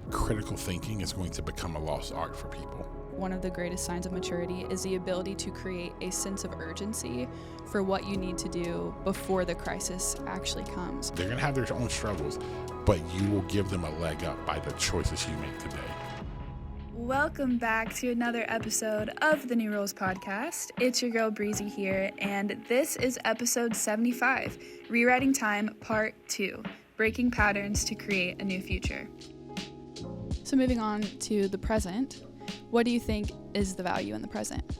critical thinking is going to become a lost art for people. One of the greatest signs of maturity is the ability to create a sense of urgency for what you need to do before the crisis actually comes. They're going to have their own struggles, but you will give them a leg up by the choices you make today. Welcome back to another episode of the New Rules Podcast. It's your girl Breezy here, and this is episode 75, Rewriting Time, Part 2, Breaking Patterns to Create a New Future. So moving on to the present, what do you think is the value in the present?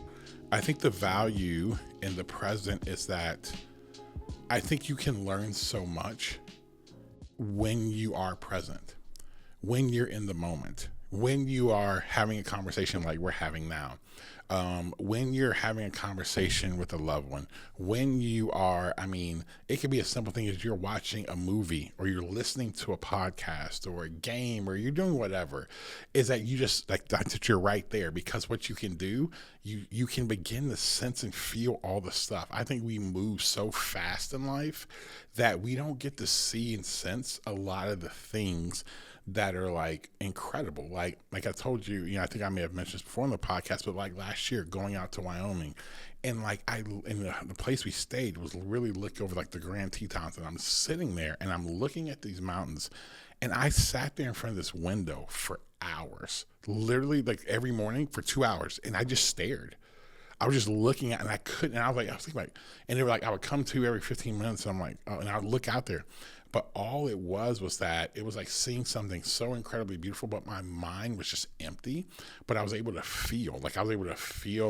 I think the value in the present is that I think you can learn so much when you are present, when you're in the moment, when you are having a conversation like we're having now, when you're having a conversation with a loved one, when you are, it could be a simple thing as you're watching a movie or you're listening to a podcast or a game or you're doing whatever, is that you just, like, that's that you're right there, because what you can do, you can begin to sense and feel all the stuff. I think we move so fast in life that we don't get to see and sense a lot of the things that are like incredible. Like I told you, I think I may have mentioned this before on the podcast, but like last year going out to Wyoming, and like the place we stayed was really look over like the Grand Tetons, and I'm sitting there and I'm looking at these mountains, and I sat there in front of this window for hours, literally like every morning for 2 hours, and I just stared. I was just looking at it, and I couldn't, and I was thinking like, and they were like, I would come to every 15 minutes, and I'm like, oh, and I would look out there. But all it was that it was like seeing something so incredibly beautiful, but my mind was just empty. But I was able to feel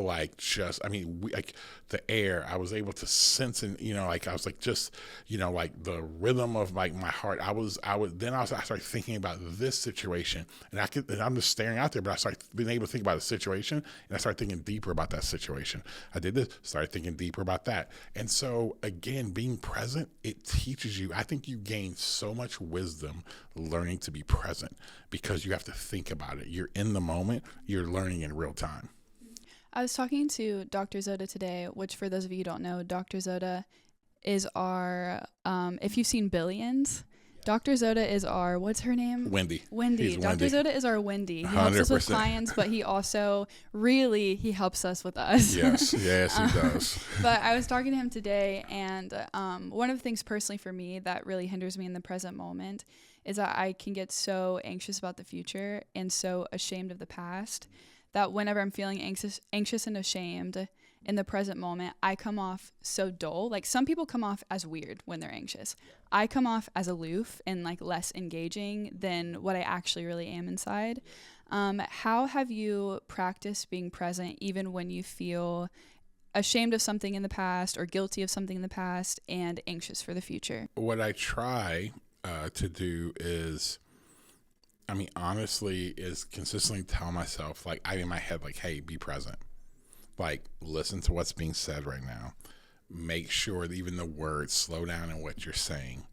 like just, like the air. I was able to sense, and like I was like just, like the rhythm of like my heart. I started thinking about this situation, and I'm just staring out there. But I started being able to think about the situation, and I started thinking deeper about that situation. I did this, started thinking deeper about that, and so again, being present, it teaches you. I think you gain so much wisdom learning to be present, because you have to think about it. You're in the moment, you're learning in real time. I was talking to Dr. Zoda today, which for those of you who don't know, Dr. Zoda is our, if you've seen Billions, Dr. Zoda is our, what's her name? Wendy. Dr. Zoda is our Wendy. He helps us with clients, but he also he helps us with us. Yes, he does. But I was talking to him today, and one of the things personally for me that really hinders me in the present moment is that I can get so anxious about the future and so ashamed of the past that whenever I'm feeling anxious and ashamed in the present moment, I come off so dull. Like, some people come off as weird when they're anxious. I come off as aloof and like less engaging than what I actually really am inside. How have you practiced being present even when you feel ashamed of something in the past or guilty of something in the past and anxious for the future? What I try to do is, honestly, is consistently tell myself, like, in my head, like, hey, be present. Like, listen to what's being said right now. Make sure that even the words, slow down in what you're saying.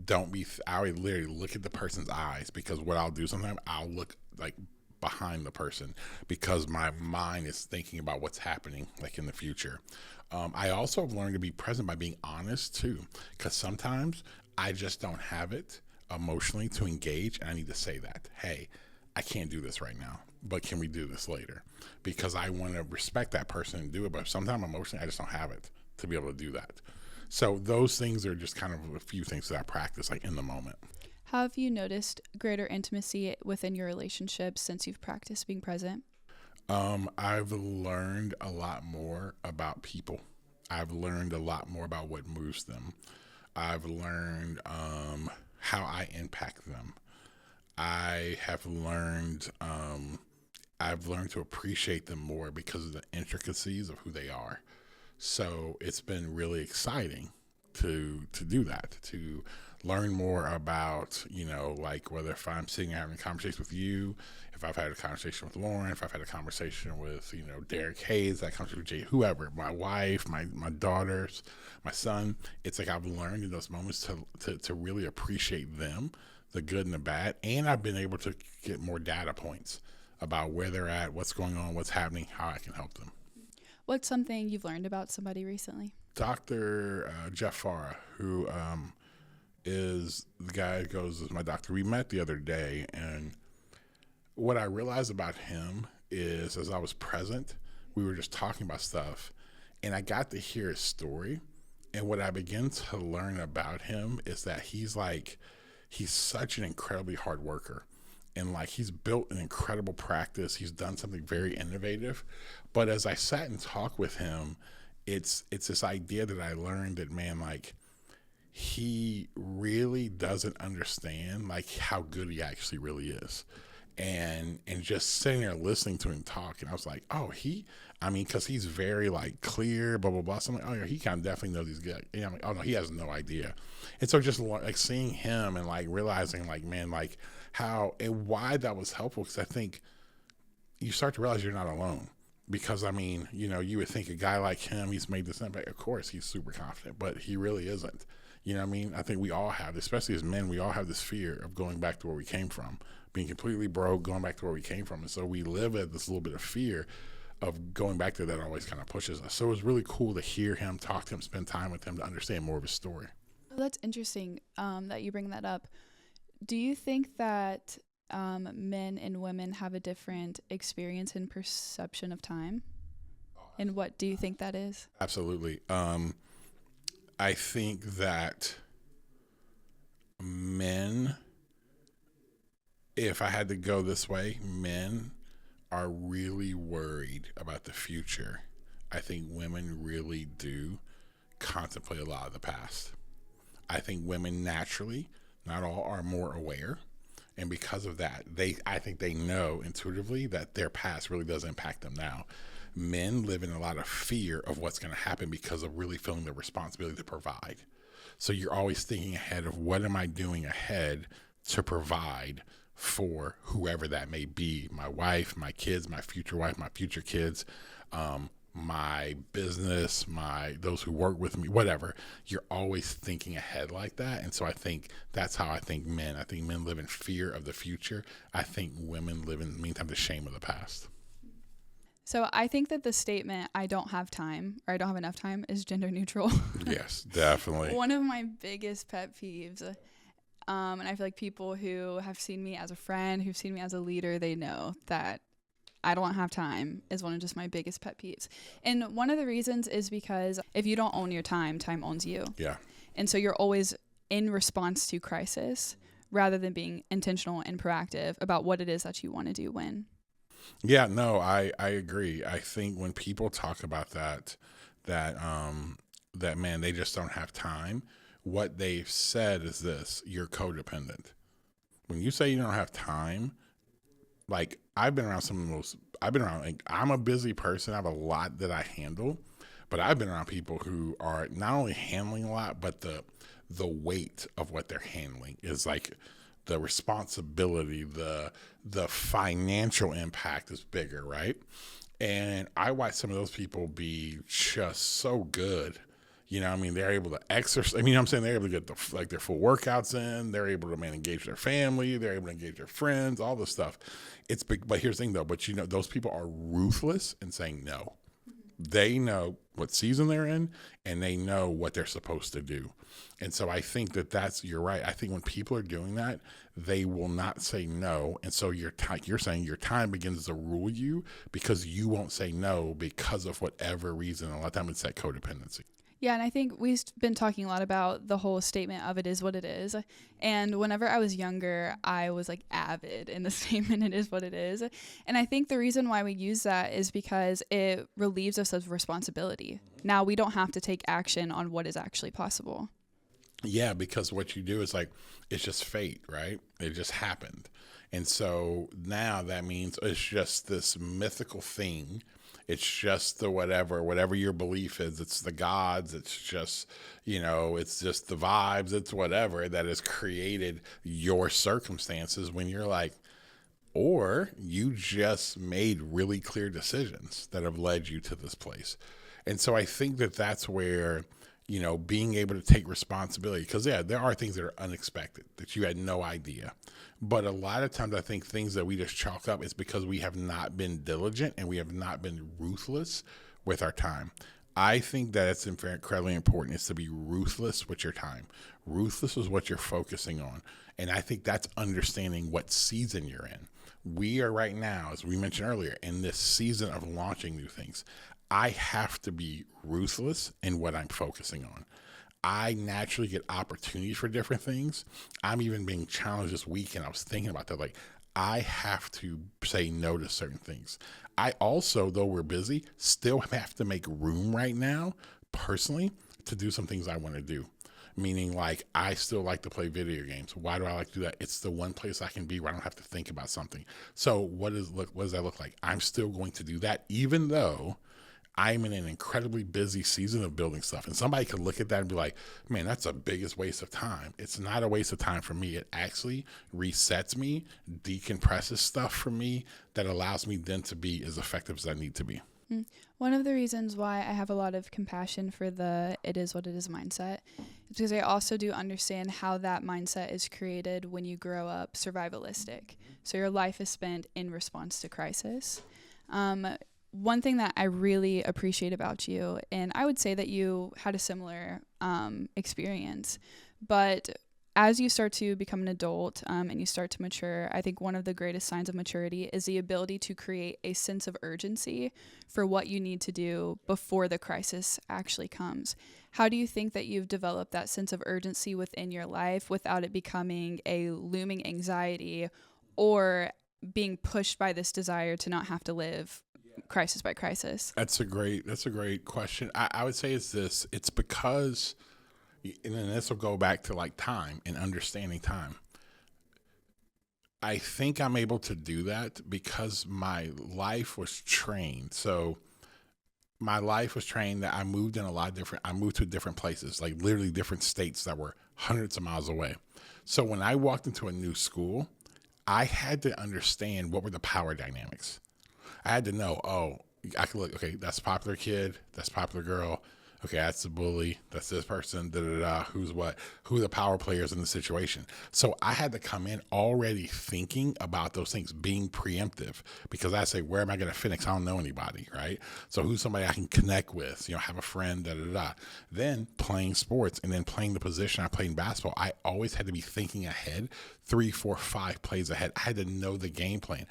I would literally look at the person's eyes, because what I'll do sometimes, I'll look like behind the person, because my mind is thinking about what's happening like in the future. I also have learned to be present by being honest too, because sometimes I just don't have it emotionally to engage, and I need to say that, hey, I can't do this right now, but can we do this later? Because I want to respect that person and do it, but sometimes emotionally I just don't have it to be able to do that. So those things are just kind of a few things that I practice like in the moment. How have you noticed greater intimacy within your relationships since you've practiced being present? I've learned a lot more about people. I've learned a lot more about what moves them. I've learned how I impact them. I have learned to appreciate them more because of the intricacies of who they are. So it's been really exciting to do that, to learn more about, like whether if I'm sitting having a conversation with you, if I've had a conversation with Lauren, if I've had a conversation with, Derek Hayes, that conversation with Jay, whoever, my wife, my daughters, my son, it's like I've learned in those moments to really appreciate them, the good and the bad. And I've been able to get more data points about where they're at, what's going on, what's happening, how I can help them. What's something you've learned about somebody recently? Dr. Jeff Farah, who is the guy who goes as my doctor. We met the other day, and what I realized about him is, as I was present, we were just talking about stuff, and I got to hear his story. And what I began to learn about him is that he's such an incredibly hard worker. And like, he's built an incredible practice. He's done something very innovative. But as I sat and talked with him, it's this idea that I learned that, man, like, he really doesn't understand like how good he actually really is. And just sitting there listening to him talk, and I was like, oh, because he's very like clear, blah, blah, blah. So I'm like, oh yeah, he kind of definitely knows he's good. And I'm like, oh no, he has no idea. And so just like seeing him and like realizing like, man, like how and why that was helpful, because I think you start to realize you're not alone. Because I mean, you would think a guy like him, he's made this impact. Of course, he's super confident, but he really isn't. You know what I mean? I think we all have, especially as men, we all have this fear of going back to where we came from, being completely broke, going back to where we came from. And so we live at this little bit of fear of going back to that always kind of pushes us. So it was really cool to hear him, talk to him, spend time with him to understand more of his story. Well, that's interesting that you bring that up. Do you think that men and women have a different experience and perception of time? And what do you think that is? Absolutely. I think that men, if I had to go this way, men are really worried about the future. I think women really do contemplate a lot of the past. I think women naturally, not all, are more aware. And because of that, I think they know intuitively that their past really does impact them now. Men live in a lot of fear of what's going to happen because of really feeling the responsibility to provide. So you're always thinking ahead of, what am I doing ahead to provide for whoever that may be, my wife, my kids, my future wife, my future kids, my business, those who work with me, whatever. You're always thinking ahead like that. And so I think that's how I think men live in fear of the future. I think women live in, meantime, the shame of the past. So I think that the statement, I don't have time, or I don't have enough time, is gender neutral. Yes, definitely. One of my biggest pet peeves. And I feel like people who have seen me as a friend, who've seen me as a leader, they know that I don't have time is one of just my biggest pet peeves. And one of the reasons is because if you don't own your time, time owns you. Yeah. And so you're always in response to crisis rather than being intentional and proactive about what it is that you want to do when. Yeah, no, I agree. I think when people talk about that man, they just don't have time, what they've said is this: you're codependent. When you say you don't have time, like, I'm a busy person. I have a lot that I handle, but I've been around people who are not only handling a lot, but the weight of what they're handling is like the responsibility, the financial impact is bigger, right? And I watch some of those people be just so good. You know what I mean? They're able to exercise. I mean, you know what I'm saying? They're able to get their full workouts in. They're able to engage their family. They're able to engage their friends, all this stuff. It's big. But here's the thing, though. But, those people are ruthless in saying no. They know what season they're in, and they know what they're supposed to do. And so I think you're right. I think when people are doing that, they will not say no. And so you're saying your time begins to rule you because you won't say no because of whatever reason. A lot of times it's that codependency. Yeah, and I think we've been talking a lot about the whole statement of it is what it is. And whenever I was younger, I was like avid in the statement, it is what it is. And I think the reason why we use that is because it relieves us of responsibility. Now we don't have to take action on what is actually possible. Yeah, because what you do is it's just fate, right? It just happened. And so now that means it's just this mythical thing. It's just the whatever your belief is. It's the gods. It's just, it's just the vibes. It's whatever that has created your circumstances when you're or you just made really clear decisions that have led you to this place. And so I think that's where, being able to take responsibility, because there are things that are unexpected that you had no idea. But a lot of times I think things that we just chalk up is because we have not been diligent and we have not been ruthless with our time. I think that it's incredibly important is to be ruthless with your time. Ruthless is what you're focusing on. And I think that's understanding what season you're in. We are right now, as we mentioned earlier, in this season of launching new things. I have to be ruthless in what I'm focusing on. I naturally get opportunities for different things. I'm even being challenged this week, and I was thinking about that. Like, I have to say no to certain things. I also, though we're busy, still have to make room right now, personally, to do some things I want to do. Meaning, like, I still like to play video games. Why do I like to do that? It's the one place I can be where I don't have to think about something. So what does that look like? I'm still going to do that, even though I'm in an incredibly busy season of building stuff. And somebody could look at that and be like, man, that's the biggest waste of time. It's not a waste of time for me. It actually resets me, decompresses stuff for me that allows me then to be as effective as I need to be. One of the reasons why I have a lot of compassion for the it is what it is mindset is because I also do understand how that mindset is created when you grow up survivalistic. So your life is spent in response to crisis. One thing that I really appreciate about you, and I would say that you had a similar experience, but as you start to become an adult and you start to mature, I think one of the greatest signs of maturity is the ability to create a sense of urgency for what you need to do before the crisis actually comes. How do you think that you've developed that sense of urgency within your life without it becoming a looming anxiety or being pushed by this desire to not have to live crisis by crisis? That's a great question. I would say it's because, and then this will go back to like time and understanding time. I think I'm able to do that because my life was trained. So my life was trained that I moved to different places, like literally different states that were hundreds of miles away. So when I walked into a new school, I had to understand what were the power dynamics. I had to know, I could look, okay, that's a popular kid, that's a popular girl. Okay, that's the bully, that's this person, who's what, who are the power players in the situation. So I had to come in already thinking about those things, being preemptive, because I say, where am I going to fit? I don't know anybody, right? So who's somebody I can connect with, have a friend, Then playing sports and then playing the position I played in basketball, I always had to be thinking ahead, 3, 4, 5 plays ahead. I had to know the game plan.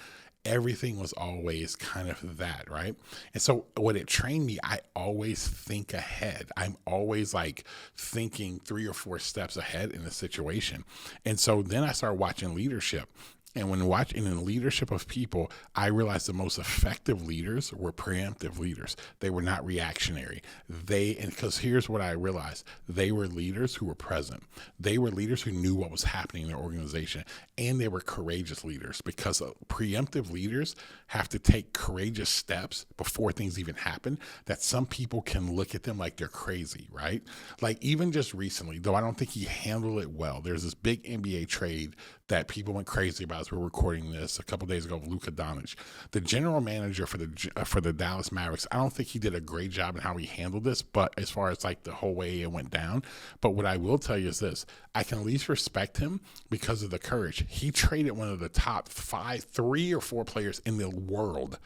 Everything was always kind of that, right? And so what it trained me, I always think ahead. I'm always like thinking 3 or 4 steps ahead in a situation. And so then I started watching leadership. And when watching in the leadership of people, I realized the most effective leaders were preemptive leaders. They were not reactionary. Because here's what I realized. They were leaders who were present. They were leaders who knew what was happening in their organization. And they were courageous leaders, because preemptive leaders have to take courageous steps before things even happen, that some people can look at them like they're crazy, right? Like even just recently, though I don't think he handled it well, there's this big NBA trade that people went crazy about as we're recording this a couple days ago of Luka Doncic. The general manager for the Dallas Mavericks, I don't think he did a great job in how he handled this, but as far as like the whole way it went down. But what I will tell you is this, I can at least respect him because of the courage. He traded one of the top 3 or 4 players in the world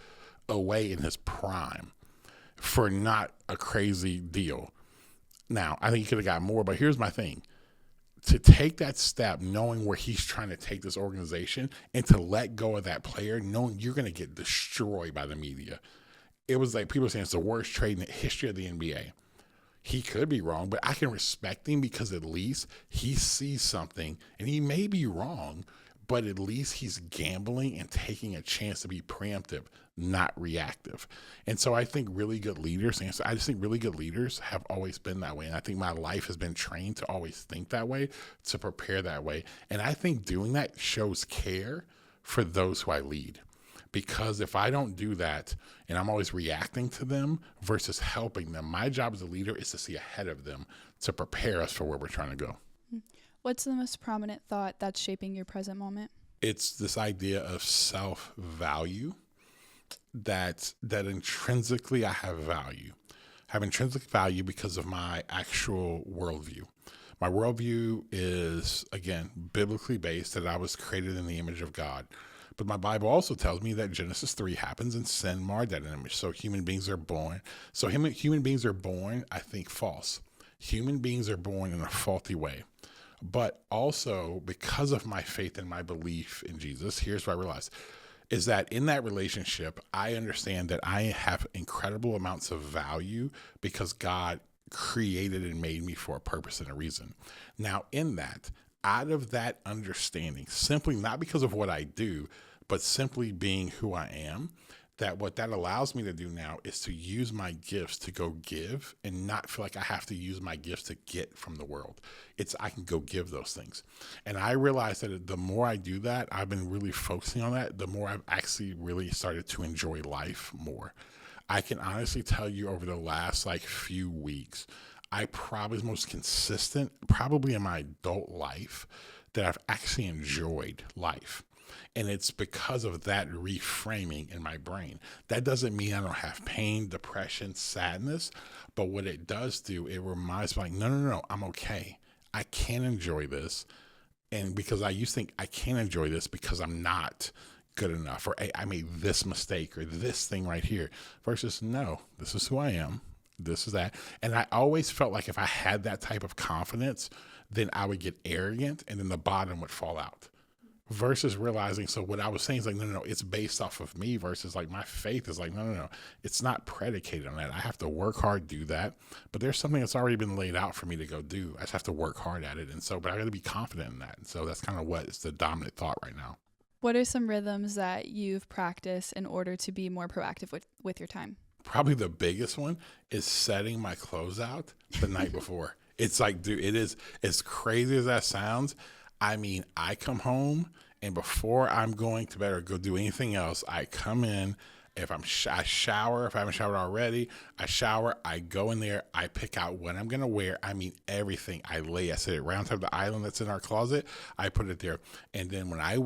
away in his prime for not a crazy deal. Now, I think he could have got more, but here's my thing. To take that step, knowing where he's trying to take this organization, and to let go of that player, knowing you're going to get destroyed by the media. It was like people saying it's the worst trade in the history of the NBA. He could be wrong, but I can respect him because at least he sees something, and he may be wrong, but at least he's gambling and taking a chance to be preemptive, not reactive. And so I think really good leaders, and so I just think really good leaders have always been that way. And I think my life has been trained to always think that way, to prepare that way. And I think doing that shows care for those who I lead. Because if I don't do that and I'm always reacting to them versus helping them, my job as a leader is to see ahead of them to prepare us for where we're trying to go. What's the most prominent thought that's shaping your present moment? It's this idea of self-value, that intrinsically I have value. I have intrinsic value because of my actual worldview. My worldview is, again, biblically based, that I was created in the image of God. But my Bible also tells me that Genesis 3 happens and sin marred that image. So human beings are born. I think, false. Human beings are born in a faulty way. But also, because of my faith and my belief in Jesus, here's what I realized. is that in that relationship, I understand that I have incredible amounts of value because God created and made me for a purpose and a reason. Now, in that, out of that understanding, simply not because of what I do, but simply being who I am, that what that allows me to do now is to use my gifts to go give and not feel like I have to use my gifts to get from the world. I can go give those things. And I realize that the more I do that, I've been really focusing on that, the more I've actually really started to enjoy life more. I can honestly tell you over the last few weeks, I probably was most consistent, probably in my adult life, that I've actually enjoyed life. And it's because of that reframing in my brain. That doesn't mean I don't have pain, depression, sadness, but what it does do, it reminds me no, I'm okay. I can enjoy this. And because I used to think I can't enjoy this because I'm not good enough, or hey, I made this mistake or this thing right here, versus no, this is who I am. This is that. And I always felt like if I had that type of confidence, then I would get arrogant and then the bottom would fall out. Versus realizing, so what I was saying is no, it's based off of me, versus my faith is no, it's not predicated on that. I have to work hard, do that, but there's something that's already been laid out for me to go do. I just have to work hard at it. And so, but I got to be confident in that. And so that's kind of what is the dominant thought right now. What are some rhythms that you've practiced in order to be more proactive with your time? Probably the biggest one is setting my clothes out the night before. It's dude, it is as crazy as that sounds. I mean, I come home and before I'm going to bed or go do anything else, I come in. If I shower, if I haven't showered already, I shower, I go in there, I pick out what I'm going to wear. I mean, everything. I set it right on top of the island that's in our closet. I put it there. And then when I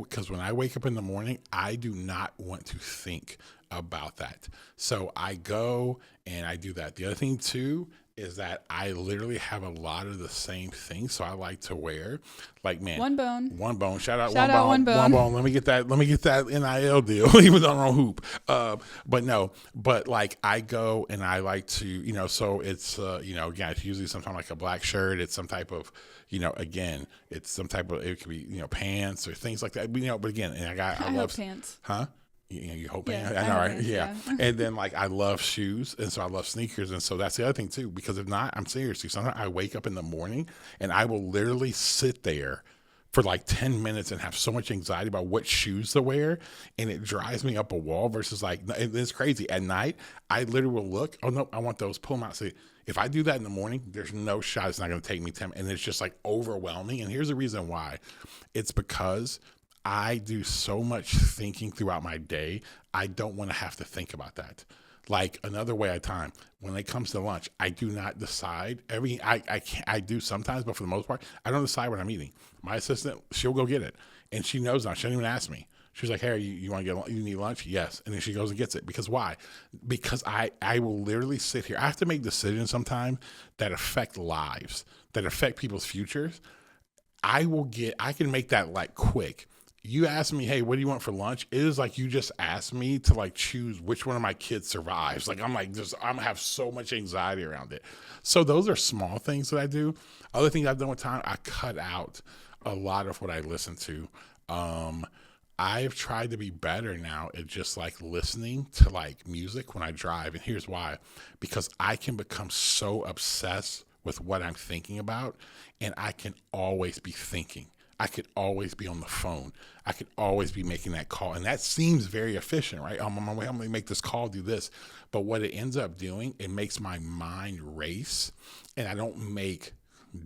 wake up in the morning, I do not want to think about that. So I go and I do that. The other thing too is that I literally have a lot of the same things. So I like to wear One Bone. Shout out One Bone. Let me get that NIL deal, even though I don't hoop. But I go and I like to, so it's, again, it's usually sometimes a black shirt. It's some type of, again, it's some type of, it could be, pants or things like that. But again, and I love pants. Huh? You hope, yeah, I know, right? Yeah. And then I love shoes, and so I love sneakers, and so that's the other thing too. Because if not, I'm serious. Sometimes I wake up in the morning and I will literally sit there for 10 minutes and have so much anxiety about what shoes to wear, and it drives me up a wall. Versus it's crazy. At night, I literally will look. Oh no, I want those. Pull them out. See, if I do that in the morning, there's no shot it's not going to take me 10, and it's just overwhelming. And here's the reason why. It's because I do so much thinking throughout my day. I don't want to have to think about that. Another way I time, when it comes to lunch, I do not decide. I do sometimes, but for the most part, I don't decide what I'm eating. My assistant, she'll go get it. And she knows now. She doesn't even ask me. She's like, hey, you want to you need lunch? Yes. And then she goes and gets it. Because why? Because I will literally sit here. I have to make decisions sometimes that affect lives, that affect people's futures. I can make that quick. You ask me, hey, what do you want for lunch? It is you just asked me to choose which one of my kids survives. I'm gonna have so much anxiety around it. So those are small things that I do. Other things I've done with time, I cut out a lot of what I listen to. I've tried to be better now at just listening to music when I drive. And here's why, because I can become so obsessed with what I'm thinking about, and I can always be thinking. I could always be on the phone. I could always be making that call. And that seems very efficient, right? I'm on my way. I'm going to make this call, do this. But what it ends up doing, it makes my mind race, and I don't make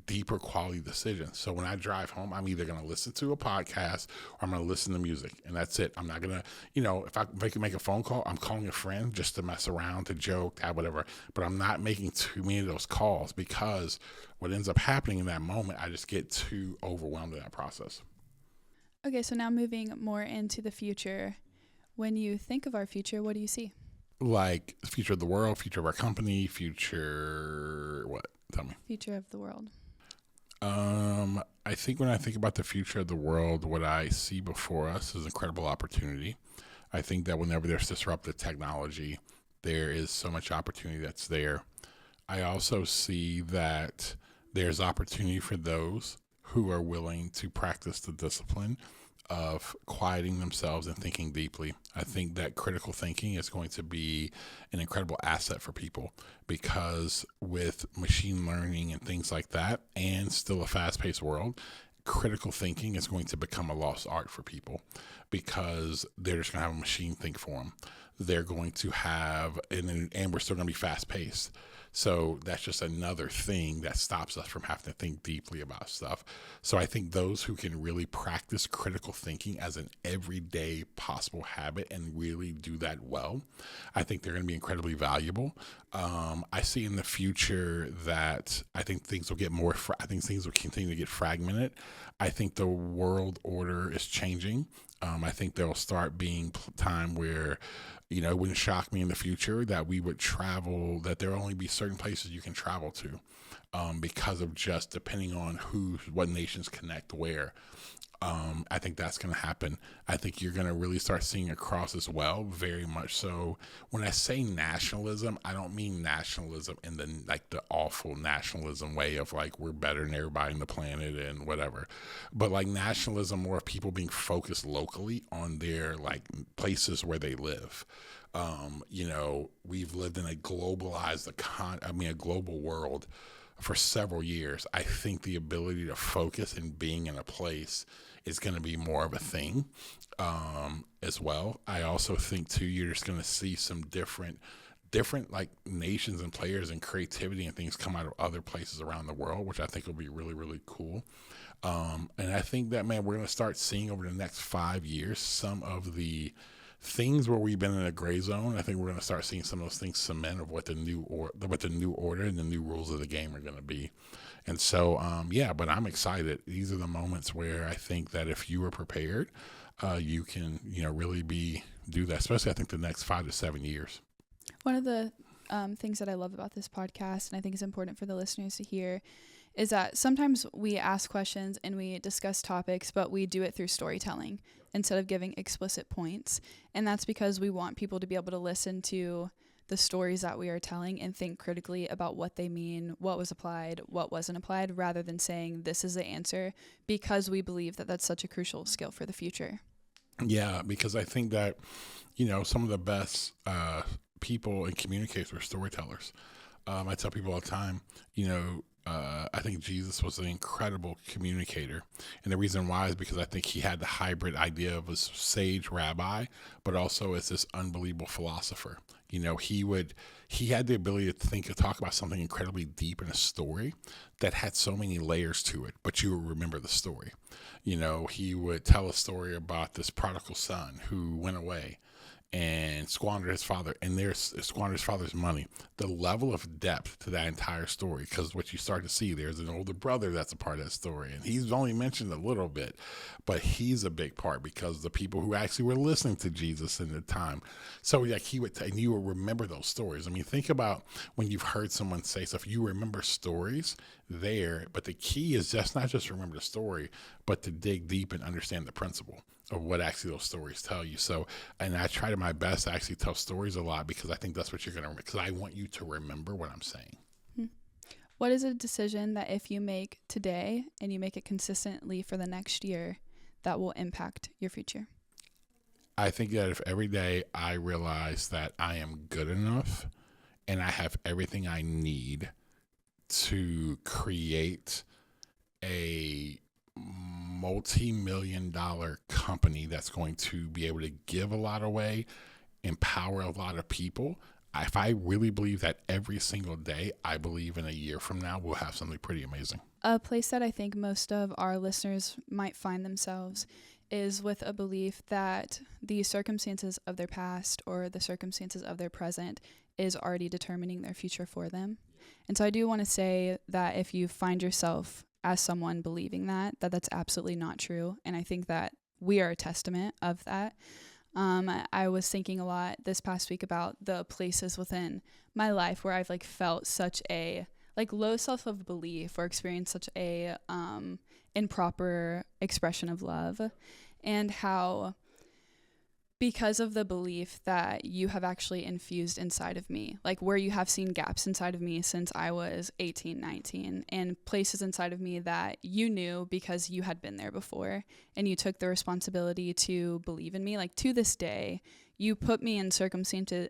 deeper quality decisions. So when I drive home, I'm either going to listen to a podcast or I'm going to listen to music, and that's it. I'm not going to, if I can make a phone call, I'm calling a friend just to mess around, to joke, whatever. But I'm not making too many of those calls, because what ends up happening in that moment, I just get too overwhelmed in that process. Okay, so now moving more into the future. When you think of our future, what do you see? The future of the world, future of our company, future what? Tell me. Future of the world. I think when I think about the future of the world, what I see before us is incredible opportunity. I think that whenever there's disruptive technology, there is so much opportunity that's there. I also see that there's opportunity for those who are willing to practice the discipline of quieting themselves and thinking deeply. I think that critical thinking is going to be an incredible asset for people, because with machine learning and things like that, and still a fast-paced world, critical thinking is going to become a lost art for people, because they're just going to have a machine think for them. They're going to have, and we're still going to be fast-paced. So that's just another thing that stops us from having to think deeply about stuff. So I think those who can really practice critical thinking as an everyday possible habit and really do that well, I think they're going to be incredibly valuable. I see in the future that I think things will get more, I think things will continue to get fragmented. I think the world order is changing. I think there will start being time where, it wouldn't shock me in the future that we would travel, that there will only be certain places you can travel to, because of just depending on what nations connect where. I think that's going to happen. I think you're going to really start seeing across as well, very much so. When I say nationalism, I don't mean nationalism in the awful nationalism way of we're better than everybody on the planet and whatever, but nationalism more of people being focused locally on their places where they live. We've lived in a globalized a global world for several years. I think the ability to focus and being in a place is going to be more of a thing as well. I also think too, you're just going to see some different nations and players and creativity and things come out of other places around the world, which I think will be really, really cool. And I think that, man, we're going to start seeing over the next 5 years some of the things where we've been in a gray zone. I think we're going to start seeing some of those things cement of what the new order and the new rules of the game are going to be. And so, but I'm excited. These are the moments where I think that if you are prepared, you can, really do that, especially I think the next 5 to 7 years. One of the things that I love about this podcast, and I think is important for the listeners to hear, is that sometimes we ask questions and we discuss topics, but we do it through storytelling instead of giving explicit points. And that's because we want people to be able to listen to the stories that we are telling and think critically about what they mean, what was applied, what wasn't applied, rather than saying this is the answer, because we believe that that's such a crucial skill for the future. Yeah, because I think that, some of the best people and communicators were storytellers. I tell people all the time, I think Jesus was an incredible communicator. And the reason why is because I think he had the hybrid idea of a sage rabbi, but also as this unbelievable philosopher. He had the ability to talk about something incredibly deep in a story that had so many layers to it, but you would remember the story. He would tell a story about this prodigal son who went away and squandered his father's money. The level of depth to that entire story, because what you start to see, there's an older brother that's a part of that story, and he's only mentioned a little bit, but he's a big part because the people who actually were listening to Jesus in the time. So and you will remember those stories. I mean, think about when you've heard someone say stuff, you remember stories there, but the key is not just remember the story, but to dig deep and understand the principle of what actually those stories tell you. So, and I try to my best to actually tell stories a lot, because I think that's what you're going to remember, because I want you to remember what I'm saying. What is a decision that if you make today and you make it consistently for the next year, that will impact your future? I think that if every day I realize that I am good enough and I have everything I need to create a multi-million-dollar company that's going to be able to give a lot away, empower a lot of people. If I really believe that every single day, I believe in a year from now we'll have something pretty amazing. A place that I think most of our listeners might find themselves is with a belief that the circumstances of their past or the circumstances of their present is already determining their future for them. And so I do want to say that if you find yourself as someone believing that's absolutely not true. And I think that we are a testament of that. I was thinking a lot this past week about the places within my life where I've felt such a low self of belief or experienced such a improper expression of love, and how Because of the belief that you have actually infused inside of me, like where you have seen gaps inside of me since I was 18, 19, and places inside of me that you knew because you had been there before and you took the responsibility to believe in me. Like to this day, you put me in circumstances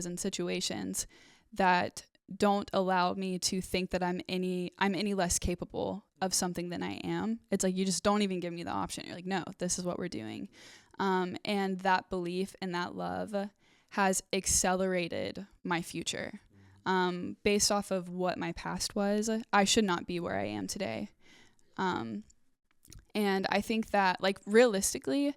and situations that don't allow me to think that I'm any less capable of something than I am. It's like you just don't even give me the option. You're like, no, this is what we're doing. And that belief and that love has accelerated my future. Based off of what my past was, I should not be where I am today. And I think that, like, realistically,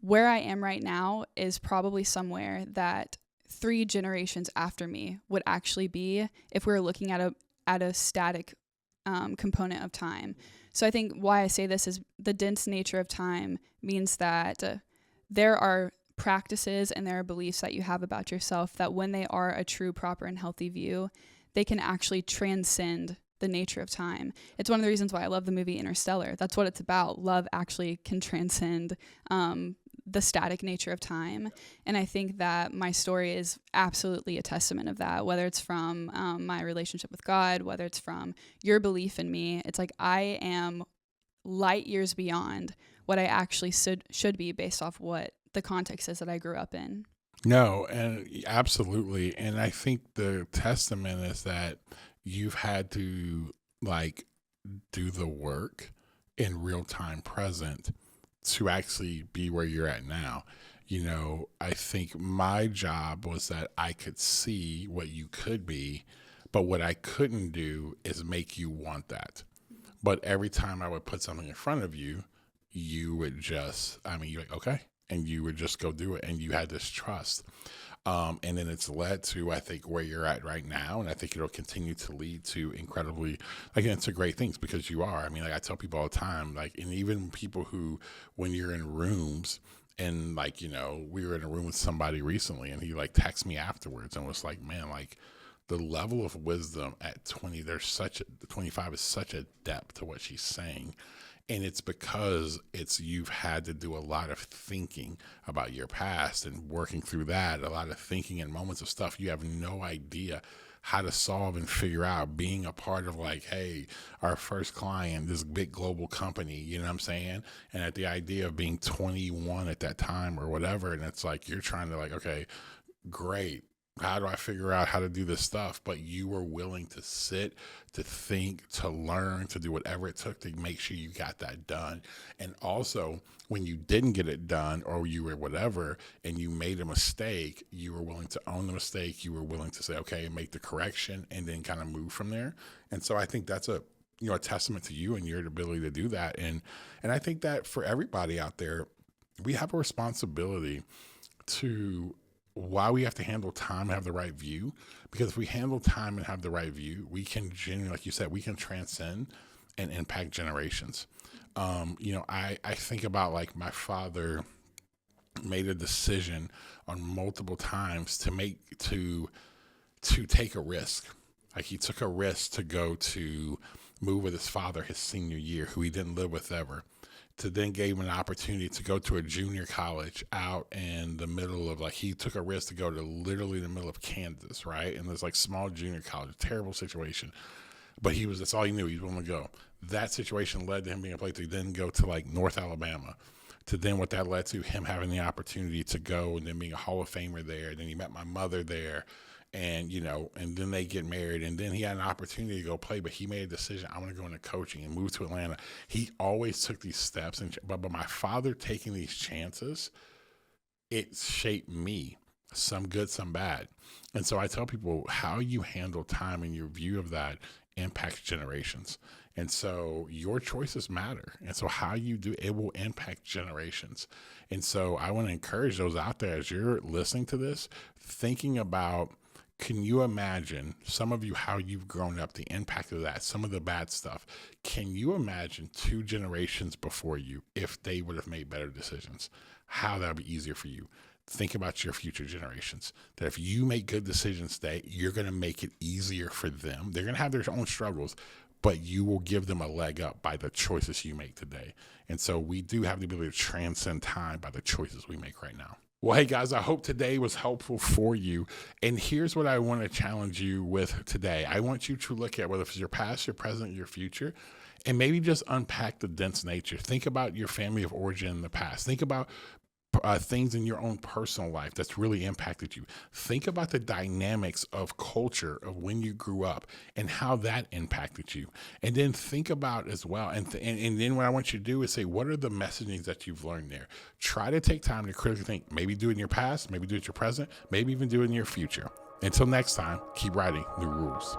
where I am right now is probably somewhere that 3 generations after me would actually be if we were looking at a static component of time. So I think why I say this is the dense nature of time means that there are practices and there are beliefs that you have about yourself that when they are a true, proper, and healthy view, they can actually transcend the nature of time. It's one of the reasons why I love the movie Interstellar. That's what it's about. Love actually can transcend the static nature of time. And I think that my story is absolutely a testament of that, whether it's from my relationship with God, whether it's from your belief in me. It's like I am light years beyond what I actually should be based off what the context is that I grew up in. No, and absolutely. And I think the testament is that you've had to like do the work in real time present to actually be where you're at now. You know, I think my job was that I could see what you could be, but what I couldn't do is make you want that. But every time I would put something in front of you, you would just, you're like, okay. And you would just go do it. And you had this trust. And then it's led to, I think, where you're at right now. And I think it'll continue to lead to incredibly, like, into great things because you are. I tell people all the time, like, and even people who, when you're in rooms and like, you know, we were in a room with somebody recently and he like texted me afterwards and was like, man, like, the level of wisdom at 20, 25 is such a depth to what she's saying. And it's because you've had to do a lot of thinking about your past and working through that, a lot of thinking and moments of stuff you have no idea how to solve and figure out, being a part of like, hey, our first client, this big global company, you know what I'm saying? And at the idea of being 21 at that time or whatever. And it's like, you're trying to like, okay, great. How do I figure out how to do this stuff? But you were willing to sit, to think, to learn, to do whatever it took to make sure you got that done. And also, when you didn't get it done or you were whatever and you made a mistake, you were willing to own the mistake. You were willing to say, okay, make the correction and then kind of move from there. And so I think that's a testament to you and your ability to do that. And I think that for everybody out there, we have a responsibility to, why we have to handle time and have the right view, because if we handle time and have the right view, we can genuinely, like you said, we can transcend and impact generations. I think about like my father made a decision on multiple times to take a risk. Like he took a risk to go to move with his father his senior year, who he didn't live with ever, to then gave him an opportunity to go to a junior college out in the middle of, like, he took a risk to go to literally the middle of Kansas, right? And there's like small junior college, terrible situation. But that's all he knew. He was willing to go. That situation led to him being a place to then go to like North Alabama, to then what that led to him having the opportunity to go and then being a Hall of Famer there. And then he met my mother there. And, and then they get married, and then he had an opportunity to go play, but he made a decision. I want to go into coaching and move to Atlanta. He always took these steps, but my father taking these chances, it shaped me, some good, some bad. And so I tell people, how you handle time and your view of that impacts generations. And so your choices matter. And so how you do it will impact generations. And so I want to encourage those out there, as you're listening to this, thinking about, can you imagine, some of you, how you've grown up, the impact of that, some of the bad stuff? Can you imagine 2 generations before you, if they would have made better decisions, how that would be easier for you? Think about your future generations, that if you make good decisions today, you're going to make it easier for them. They're going to have their own struggles, but you will give them a leg up by the choices you make today. And so we do have the ability to transcend time by the choices we make right now. Well, hey guys, I hope today was helpful for you. And here's what I want to challenge you with today. I want you to look at whether it's your past, your present, your future, and maybe just unpack the dense nature. Think about your family of origin in the past. Think about things in your own personal life that's really impacted you. Think about the dynamics of culture of when you grew up and how that impacted you. And then think about as well. And then what I want you to do is say, what are the messagings that you've learned there? Try to take time to critically think, maybe do it in your past, maybe do it in your present, maybe even do it in your future. Until next time, keep writing new rules.